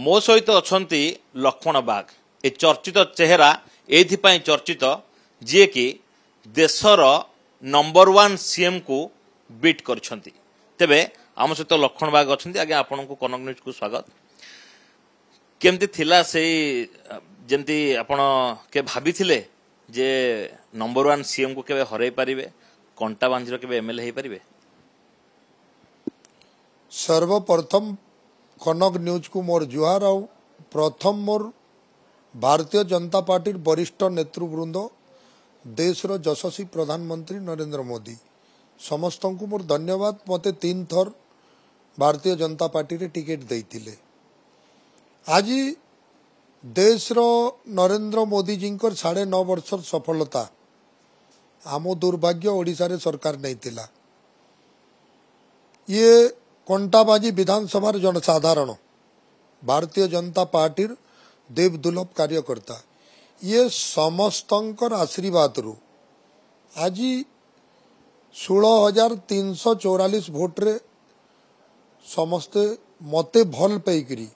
मो सहित अछंती लक्ष्मण बाग ए चर्चित चेहरा एथिपाई चर्चित जी कि देशर नंबर 1 सीएम को बीट करछंती। तेबे आम सहित लक्ष्मण बाग अछंती। आगे आपन को कनक न्यूज को स्वागत। केमती थिला से जेमती आपण के भाभी थिले जे नंबर 1 सीएम को केबे हरै परिबे, कंटा बांझीर केबे एमएलए हे परिबे? सर्वप्रथम कनक न्यूज को मोर जुहार। आ प्रथम मोर भारतीय जनता पार्टी वरिष्ठ नेतृवृंद देश रो यशस्वी प्रधानमंत्री नरेंद्र मोदी समस्त को मोर धन्यवाद। मते 3 थर भारतीय जनता पार्टी रे टिकेट देइतिले। आज देश रो नरेंद्र मोदी जी 9.5 वर्ष सफलता आम दुर्भाग्य ओडिशा रे सरकार नहीं थिला। ये कंटाबाजी विधानसभा जनसाधारण भारतीय जनता पार्टी देवदुर्लभ कार्यकर्ता ये समस्तंकर आशीर्वाद रु आज 16,344 भोट रे समस्ते मते भल पैकरी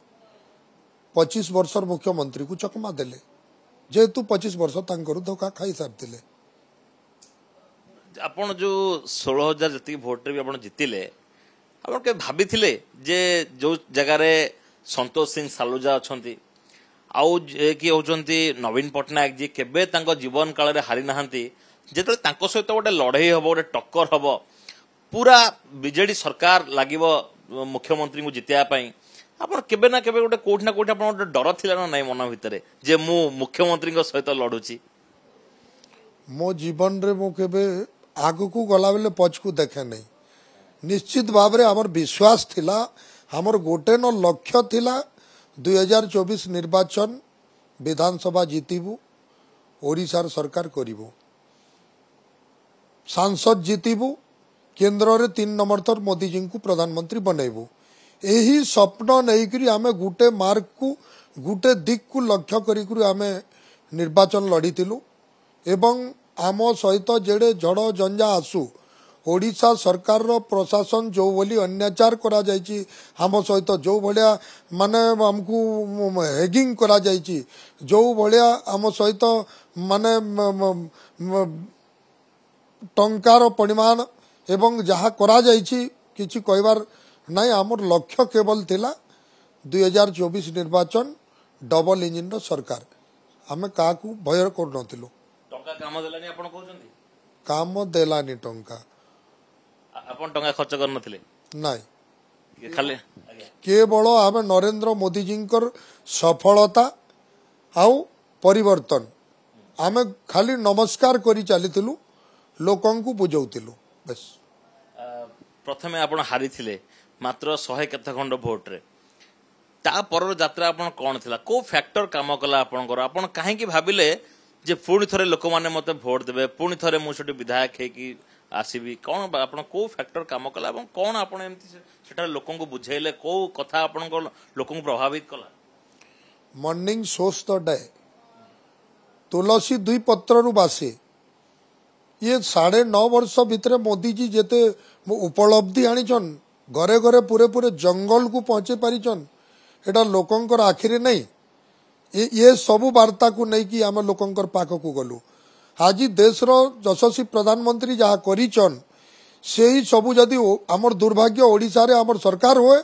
25 वर्ष मुख्यमंत्री को चकमा देले। जेहेतु 25 वर्ष तांकर धोखा खाई सारथिले। आपण जो 16,000 जति भोट रे भी आपण जितिले, आपण के भाभी थिले जे जो जगह रे संतोष सिंह सालुजा अछंती आउ कि होचंती नवीन पटनायक जी केबे तांको जीवन काल रे हारि नाहंती, जेतले तांको सहित गोटे लड़ाई हबो, गोटे टक्कर हबो, पूरा बीजेडी सरकार लागिवो मुख्यमंत्री को जितिया पई, आपण केबे ना केबे गोटे कोठ ना कोठ आपण गोटे डर थिला ना नै मन भितरे जे मु मुख्यमंत्री को सहित लड़ुची? मो जीवन रे मु केबे आगु को गला बेले पछ को देखे नहीं। निश्चित भाव रे हमर विश्वास थिला, हमर गोटे न लक्ष्य थिला 2024 निर्वाचन विधानसभा जीतिबू, ओडिशार सरकार करिबू, सांसद जीतिबू, केंद्र रे 3 नंबर थर मोदी जी को प्रधानमंत्री बनैबू। एही स्वप्न नहीं करी आमे गुटे मार्ग को गुटे दिक को लक्ष्य करी आमे निर्वाचन लड़ीतिलु। एवं आम सहित जेडे झड़ जंजा आसु ओडिशा सरकार रो प्रशासन जो बोली अन्याचार करा जायची, आम सहित जो भलिया माने हमकू हैगिंग करा जायची, जो भलिया आम सहित माने टंकार परिमाण एवं जहा करा जायची किछि कहबार नहीं। आमर लक्ष्य केवल थिला 2024 निर्वाचन डबल इंजिन रो सरकार। आमे काकू भय कर नथिलु। टंका काम देलानी आपण कहउचंती? काम देलानी टंका आपण टंका खर्च कर नथिले? नहीं, खाली केवल आमे नरेंद्र मोदी जी सफलता आउ परिवर्तन आमे खाली नमस्कार करी चलीथिलु, लोकन को बुझौथिलु बस। प्रथमे आपण हारी थिले मात्र 100 केते खंड भोट रे, ता पर यात्रा आपण कोन थिला, को फैक्टर काम कला आपनकर? आपण काहे की भाबिले जे पुणी थरे लोक माने मते भोट देबे, पुणी थरे मु सेठी विधायक हे की आसीबी? कोन आपण को फैक्टर काम कला এবং कोन आपण एमती सेटा लोकन को बुझेले, को कथा आपण को लोकन को प्रभावित कला? मॉर्निंग सोस द डे तुलसी 2 पत्र रु बासे ये 9.5 वर्ष भितरे मोदी जी जेते उपलब्धि आनिछन, घरे घरे पूरे पूरे जंगल को पहुंचे पारिछन, एटा लोकंकर आखिरे नहीं। ये सबु वार्ता को नहीं कि आम लोकंकर पाख को गलु। आज देश रो यशस्वी प्रधानमंत्री जहाँ करिछन से ही सबु जदि आमर दुर्भाग्य ओडिशा रे आमर सरकार होए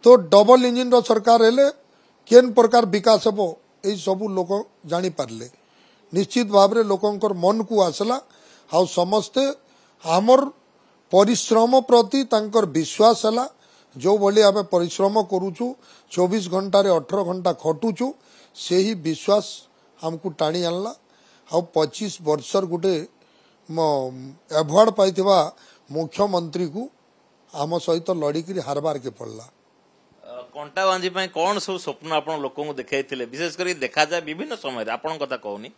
तो डबल इंजिन रो सरकार हेले केन प्रकार विकास हेबो एई सबु लोक जानि पारले। निश्चित भाव रे लोकंकर मन को आसला आ समस्ते आमर परिश्रम प्रति तांकर विश्वास हला। जो बोली आमे परिश्रम करूछु 24 घंटा रे 18 घंटा खटुछु, से ही विश्वास हमको टाणी आनला। आ 25 वर्षर गुटे अवार्ड पाइथिबा मुख्यमंत्री को आम सहित लड़िकी हारबार के पड़ला। कंटा बांझी कौन सब स्वप्न आपण लोकों को देखाइथिले? विशेष करी देखा जाए विभिन्न समय आपण कथा कहूनी,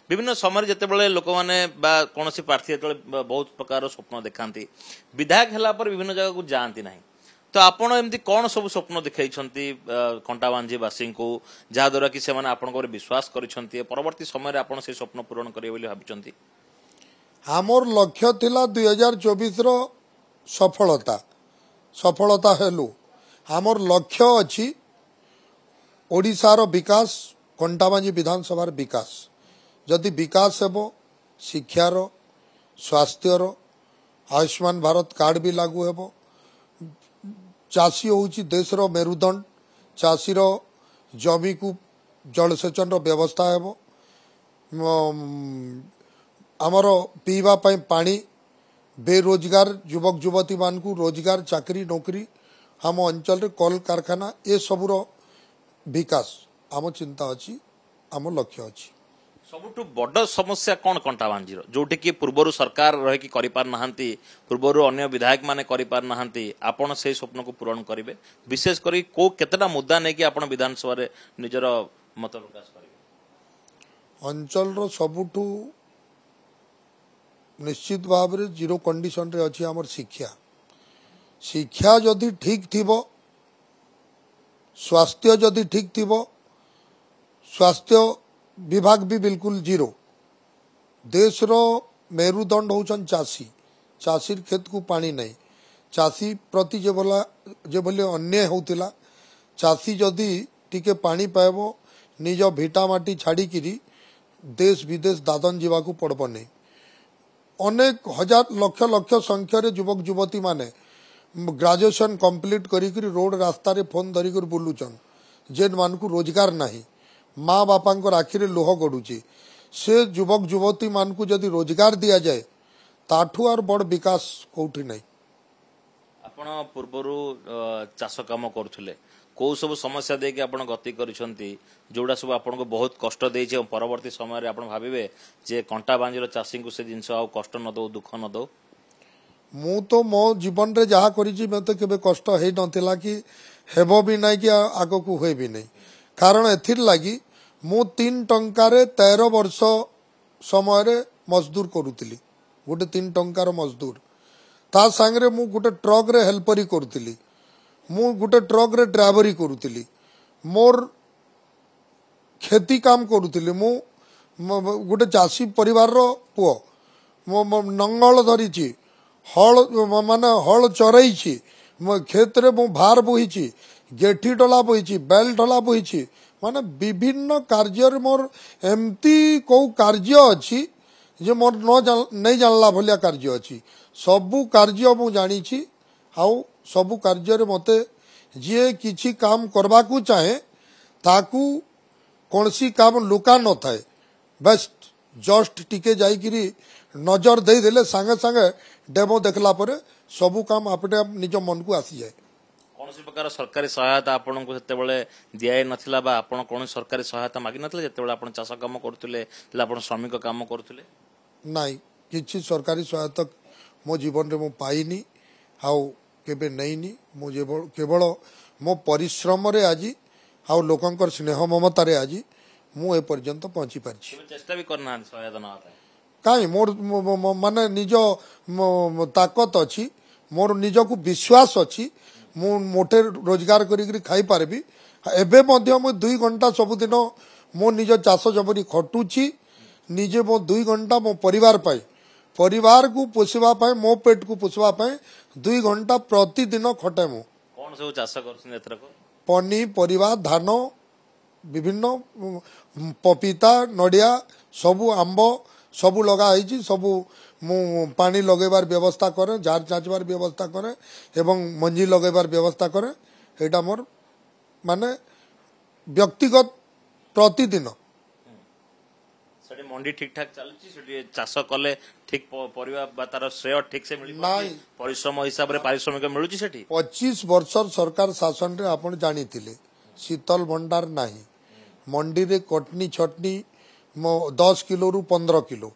विभिन्न समय जेतेबेले लोक माने बा कोनोसी प्रार्थी जेतेबेले बहुत प्रकार स्वप्न देखांती, विधायक हला पर विभिन्न जगह को जानती नहीं, तो आपण एमती कौन सब स्वप्न देखाइछंती कंटाबांझी वासी को जहा द्वारा कि से माने आपण को विश्वास करिछंती परवर्ती समय आपण से स्वप्न पूरण करिवे बोली भाबिछंती? हमर लक्ष्य थिला 2024 रो सफलता हेलु। हमर लक्ष्य अछि ओडिशार विकास कंटाबांजी विधानसभार विकास जदि विकास हेब शिक्षार स्वास्थ्यर आयुष्मान भारत कार्ड भी लागू हेब चाषी होउची देशर मेरुदंड चाषीर जमी को जलसेचन व्यवस्था हेब आमर पीवा पाई पानी बेरोजगार युवक युवती मान को रोजगार चाकरी नौकरी आम अंचल रे कल कारखाना ए सबुर विकास आम चिंता अच्छी आम लक्ष्य अच्छी सबुठु बड़ समस्या कौन कंटाबांजी जोटि कि पूर्वर सरकार रही करि पार नाहंती पूर्वर अन्य विधायक माने करि पार नाहंती आपण से स्वप्न को पूरण करिवे विशेष करी को केतेटा मुद्दा नै कि आपण विधानसभा रे निजर मत प्रकाश करिवे अंचल रो सबुठु निश्चित भाव रे जीरो कंडीशन रे अछि हमर शिक्षा शिक्षा जदि ठीक थिबो स्वास्थ्य जदि ठीक थिबो स्वास्थ्य विभाग भी बिल्कुल जीरो देश रो मेरुदंड होचन चाषी चाषीर खेत को पानी नहीं चाषी प्रति जे भले अन्याय होतिला चाषी जदि टिके पानी पाएबो निज भिटा माटी छाड़ी किरी देश विदेश दादन जीवा को पड़बो नहीं अनेक हजार लक्ष लक्ष संख्यार युवक युवती माने ग्रेजुएशन कंप्लीट करी रोड रास्ता रे फोन धरिक बुलुचन जेन मान को रोजगार नहीं माँ बापा आखिरे लुह गड़ुची से युवक युवती मान को जदि रोजगार दिया जाए ताठू आर बड़ विकास कोठी नहीं आपण पूर्वरु चाष काम करुले कौ सब समस्या देके आपण गति करिसंती जोड़ा सब आपण को बहुत कष्ट देइछे परवर्ती समय रे आपण भाबिबे जे कंटा बांजीर चाषी को से जिंस आ कष्ट न दो दुख न दो मु तो मो जीवन रे जहा करिछि मते केबे कष्ट हेइ नथिला कि हेबो भी नहीं कि आगो को होय भी नहीं कारण एथिर लागी मु 3 टंकार 13 वर्ष समय रे मजदूर करूतिली गोटे 3 टंकार मजदूर ता संगे मु गोटे ट्रक रे हेल्परी करूतिली मु गोटे ट्रक रे ड्राइवरी करूतिली मोर खेती काम करूतिली मु गोटे चाषी परिवार रो पुओ मो नंगल धरिछि हल माने हल चरैछि मो खेत रे मु भार बोहिछि गेठी डला बोहिछि बेल डला बोहिछि माने विभिन्न कार्य मोर एमती को कार्य अछि जे मोर नहीं जानला भलिया कार्य अछि सबु कार्य मु जानिछि आउ सबु कार्य रे मते जे किछि काम करबा को चाहे ताकू कोनसी काम लुका न थाए बस जस्ट टिके जाई किरी नजर दे देले संगे संगे डेमो देखला परे सबु काम आपटे आप निज मन को आसी जाए कौन प्रकार सरकारी सहायता आपण को सेते बेले दियाय नथिला बा आपण कोन सरकारी सहायता मागी नथिले जेते बेले आपण चाष काम करथुले आपण श्रमिक काम करथुले नहीं किछि सरकारी सहायता मो जीवन रे मो पाइनी हाउ केबे नैनी मो केवल मो परिश्रम रे आजी हाउ लोकंकर स्नेह ममता रे आजी मु ए पर्यंत पहुंची पारछि चेष्टा भी करना सहायता न आता काई मोर माने निज ताकत अच्छी मोर निज को विश्वास अच्छी मु मोटे रोजगार करी खाई पारबी एबे मध्य मु 2 घंटा सबुदिन मो निज चाष जबरी खटुची निजे मो 2 घंटा मो परिवार को पोषवा पाए मो पेट को पोषवा पाए 2 घंटा प्रतिदिन खटे मु कौन सब चाष करछन एथरक पनी परिवा धान विभिन्न पपीता नडिया सबु आंबो सबु लगा है सबु मु पानी लगेबार व्यवस्था करे जार चाचबार व्यवस्था करे एवं मंजी लगेबार व्यवस्था करे एटा मोर माने व्यक्तिगत प्रतिदिन सेठी मंडी ठीक ठाक चलछि सेठी चाष कले ठीक परिबा बा तार श्रेय ठीक से मिली परिश्रम हिसाब रे पारिश्रमिक मिलुछि सेठी 25 वर्ष सरकार शासन रे आपण जानिथिले शीतल भंडार नाही मंडी रे कटनी छटनी 10 किलो रु 15 किलो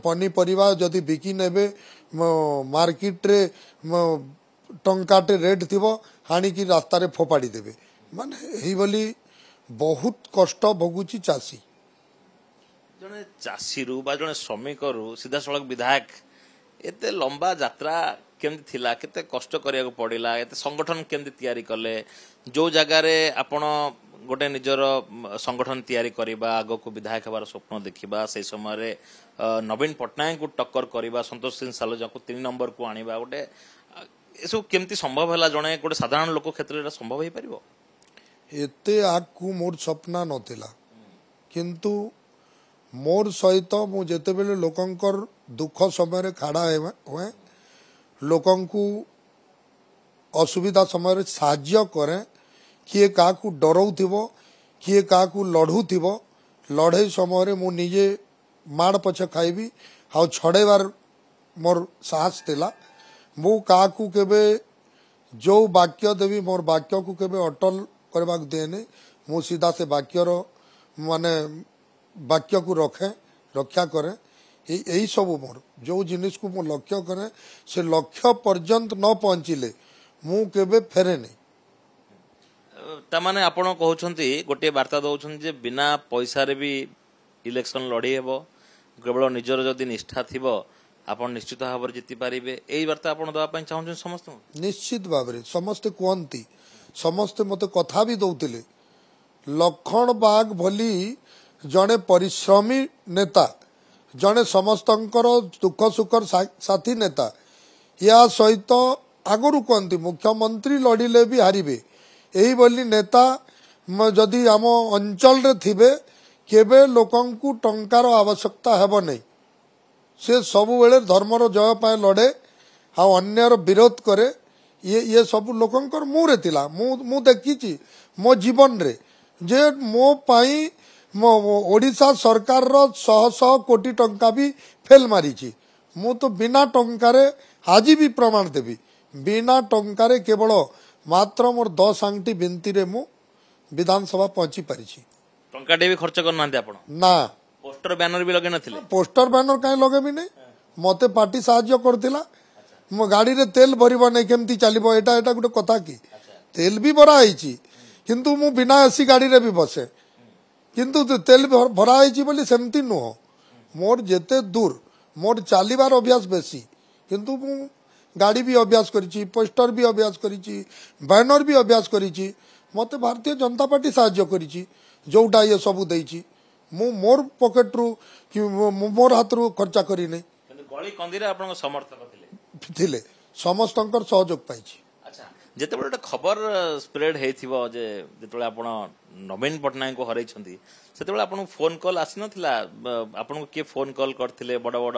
पनी परिवा जदि बिकी नेबे मार्केट रे टंकाटे रेट थिबो हानी की रास्ता रे फोपाड़ी देबे माने एही बोली बहुत कष्ट भोगुची चासी जने चासी रु बा जने श्रमिक रु सीधा सड़क विधायक एते लंबा यात्रा केमती थिला केते कष्ट करिया को पड़िला एते संगठन केमती तयारी कले जो जगह रे आपण गोटे निजर संगठन तैयारी करबा आगो को विधायक हबार स्वप्न देखिबा से समय रे नवीन पटनायक को टक्कर करबा संतोष सिंह सालोजा को 3 नंबर को आनिबा गोटे एसो केमती संभव हला जणे गोटे साधारण लोक क्षेत्र रे संभव होई परिबो एते आगु मोर सपना नथिला किंतु मोर सहित मु जेते बेले लोकंकर दुख समय रे खाड़ा हुए लोकंकु असुविधा समय साहाय्य करे किए क्या डराउथिबो किए क्या लढ़ुथिबो लड़े समय मु निजे माड़ पछे खाइबी आ छड़ेबार मोर साहस थिला मु क्या केबे जो वाक्य देवी मोर वाक्य को केबे अटल करबा देने मु सीधा से वाक्यर माने वाक्य को रक्षा करे यही सब मोर जो जिनिस को मु लक्ष्य करे से लक्ष्य पर्यंत न पहुंचिले मु केबे फेरे नहीं तामाने आपण कहउछंती गोटे वार्ता दउछन जे बिना पैसा रे भी इलेक्शन लड़ी हेबो केवल निजर जदि निष्ठा थिबो आपण निश्चित भाव जीति पारिबे एई वार्ता आपण दवा पई चाहउछन समस्त निश्चित भाव रे समस्त कहती समस्त मते कथा भी दउतिले लखन बाग भली जड़े परिश्रमी नेता जड़े समस्तंकर दुख सुखर साथी नेता या सहित आगरू कहती मुख्यमंत्री लड़िले भी हारिबे यही बोली नेता जदि आम अंचल रे थिबे केबे लोकंकु टंकार आवश्यकता हेबो नहीं से सबु बेले धर्मर जय पाए लड़े आ अन्यर विरोध करे ये सब लोकंकर मुरे थिला मु देखिछि मो जीवन रे जे मो पाई मो ओडिशा सरकार रो 100 कोटी टंका भी फेल मारिछि मु तो बिना टंकारे आज भी प्रमाण देबी बिना टंकारे केवल मात्र मोर 10 आंगटी बिनती रे मु विधानसभा पहुंची पारिछि टंकाटे भी खर्च करनांती आपण ना पोस्टर बैनर भी लगे नथिले पोस्टर बैनर काहे लगेबी नहीं मते पार्टी साहाय्य करथिला मो गाड़ी रे तेल भरिबो नै केमती चलिबो एटा एटा गुटे कथा की तेल भी भरा आइछि किंतु मु बिना एसी गाड़ी रे भी बसे किंतु तेल भरा आइछि बोली सेमती नो मोर जेते दूर मोर चालीबार अभ्यास बेसी किंतु मु गाड़ी भी अभ्यास करिछि पोस्टर भी अभ्यास करिछि बैनर भी अभ्यास करिछि मते भारतीय जनता पार्टी साहाय्य करिछि जोटा ये सब देइछि मु मोर पॉकेट रु कि मोर हाथ रु खर्चा करी नै गली कंदीरे आपण समर्थक थिले समस्तंकर सहयोग पाइछि अच्छा जेतेबेले गोटे खबर स्प्रेड हेइथिबो जे जेतेबेले आपण नवीन पटनायक को हरई छंती सेतेबेले आपण फोन कॉल आसी नथिला आपण को के फोन कॉल करथिले बड़ बड़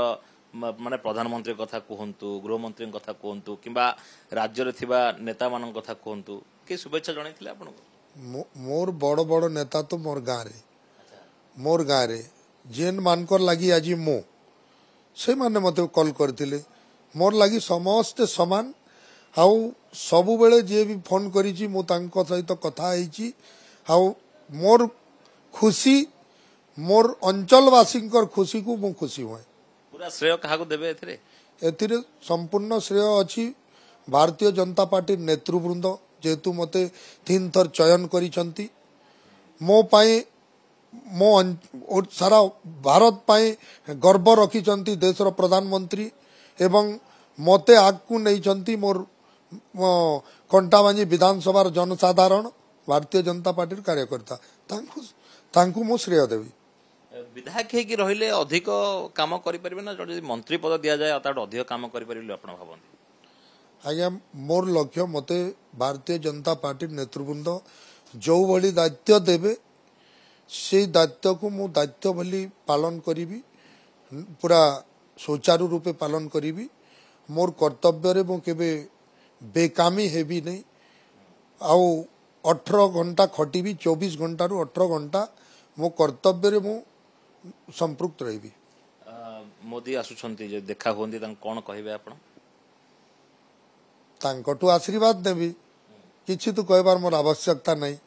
माने प्रधानमंत्री कथा कहंतु गृहमंत्री कथा कहंतु किबा राज्य रे थिबा नेता मान कथा कहंतु के शुभेच्छा जणैथिले आपण को मोर बड़ बड़ नेता तो मोर गाँ रे जेन मानकर लगी आज मो से माने मते कॉल करथिले मोर लगी समस्त समान आउ सबु बेले जे भी फोन करिछि मु तांको सहित कथा आइछि आउ मोर खुशी मोर अंचलवासींकर खुशी को मु खुशी हुए पूरा श्रेय कहा को देबे एथिरे संपूर्ण श्रेय अछि भारतीय जनता पार्टी नेतृवृंद जेतु मते 3 थर चयन करिसंती मो पाए मो सारा भारत पाए गर्व रखिसंती देशर प्रधानमंत्री एवं मते आगकु नैचंती मोर कंटाबांजी विधानसभा जनसाधारण भारतीय जनता पार्टी कार्यकर्ता तांकु मो श्रेय देवी विधायक है कि रहिले अधिक काम करि परिबे ना जदि मंत्री पद दिया जाय ताट अधिक काम करि परिबे आपण भाबंती आज्ञा मोर लक्ष्य मते भारतीय जनता पार्टी नेतृवृंद जो भली दायित्व देबे से दायित्व को मु दायित्व भली पालन करिबी पूरा सुचारू रूपे पालन करिबी मोर कर्तव्य रे मु केबे बेकामी हेबी नहीं आउ 18 घंटा खटिबी 24 घंटा रु 18 घंटा मो कर्तव्य रे मु संपृक्त रहिबी मोदी आसुछंती जे देखा होंदी तां कोन कहिबे आपण तांकटू आशीर्वाद देबी किछि तो कहबार मोर आवश्यकता नहीं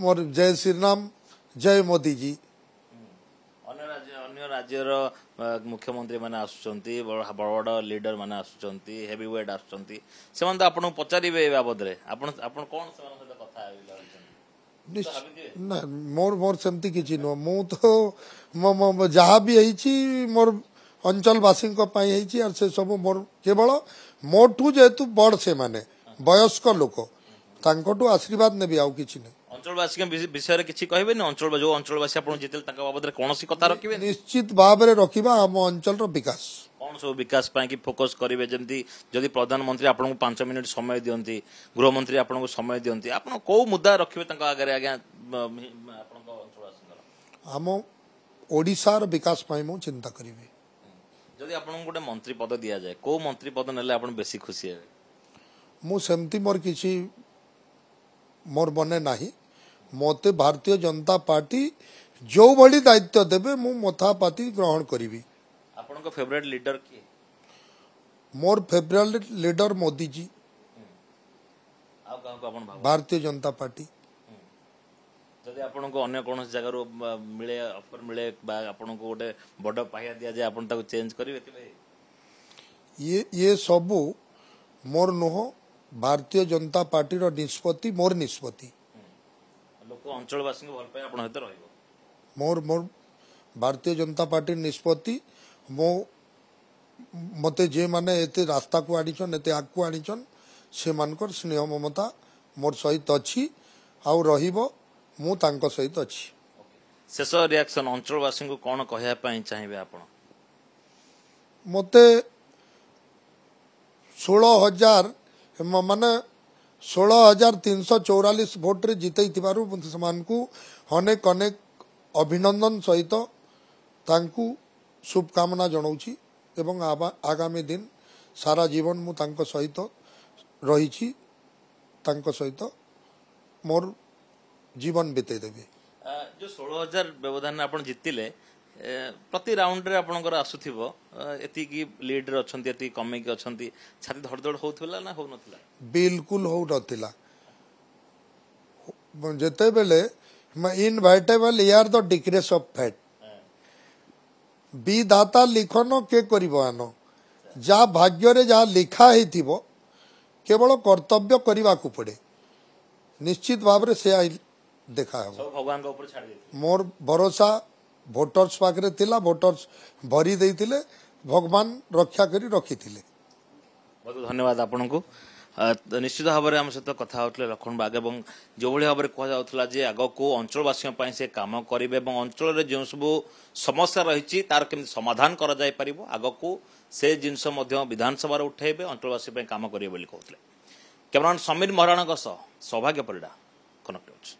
मोर जय श्री राम जय मोदी जी अन्य राज्यर मुख्यमंत्री माने आसुचंती बड़ बड़ लीडर माने आसुचंती हेवी वेट आसुचंती सेमान तो आपन पचारिबे बाबद रे आपन आपन कोन सेमान सहित कथा ना मोर मोर सेमती किछि न मु तो जहा भी हेछि मोर अंचलवासी पाई हेछि और से सब मोर केवल मोठू जेतु बड़ से माने वयस्क लोक तांकटू आशीर्वाद नेबी आउ किछि नै अंचलवासी के विषय रे किछि कहबे न अंचल जो अंचलवासी आपन जितेल ताका बाबद रे कोनोसी कथा रखिबे निश्चित भाव रे रखिबा हम अंचल रो विकास कौन सब विकास कि फोकस करेंगे जमी जदि प्रधानमंत्री आपको 5 मिनिट समय दियंती गृहमंत्री आपको समय दियंती आप कौ मुद्दा रखिए आगे आज्ञा आम ओडिशार विकास मु चिंता करी जदि आपको गोटे मंत्री पद दि जाए कौ मंत्री पद नेले आप बेसी खुशी है मुझे मोर किसी मोर बने नाही मते भारतीय जनता पार्टी जो बड़ी दायित्व देबे मु मथापाती ग्रहण करी आपन फेवरेट लीडर किए मोर favourite leader Modi ji Bharatiya Janata party जदि आपको अन्य कौन जगार मिले ऑफर मिले आपको गोटे बड़ पाहिया दि जाए आप चेंज करेंगे ये सबू मोर नुह भारतीय जनता पार्टी रो निष्पत्ति मोर निष्पत्ति लोक अंचलवासी भल पाए आप मोर मोर भारतीय जनता पार्टी निष्पत्ति मो मते जे माने एते रास्ता को आनिछन एते आग को आनिछन से मानकर स्नेह ममता मोर सहित अछि आउ रहिबो मु तांको सहित अछि शेष रिएक्शन अंचलवासी को कौन कहया पई चाहिबे आपण मते 16,000 माने 16,344 भोट रे जितई थिबारु समान को अनेक अनेक अभिनंदन सहित तांकु शुभकामना जनाऊँगी एवं आगामी दिन सारा जीवन मु तांको सहित रही तांको सहित मोर जीवन बिते देबे जो 16,000 व्यवधान आप जितिले प्रति राउंड रे आपनकर आसुथिबो एति की लीड रे अछंती एति कमे की अछंती छाती धड़धड़ होउथला ना हो नथला बिल्कुल हो नथिला जेते बेले इनवाइटेबल यार द डिक्रीज ऑफ फैट विधाता लिखन के करिबो आनो जा भाग्य रे जा लिखा हेथिबो केवल कर्तव्य करबा को पड़े निश्चित भाव रे से देखा है भगवान के ऊपर छाड़ देती मोर भरोसा भोटर्स पाखरे थिला भोटर्स भरी देइथिले भगवान रक्षा करी रखिथिले बहुत धन्यवाद आपन को निश्चित भाव में आम सहित कथा होते लखन बाग और जो भाव में कहला जे आग को अंचलवासी से कम करेंगे अंचल जो सब समस्या रही तार केमती समाधान कर आग को से जिनस विधानसभा उठेबे अंचलवासी कम करेंगे कहते कैमरामैन समीर महाराणा सौभाग्य परिडा कनेक्ट।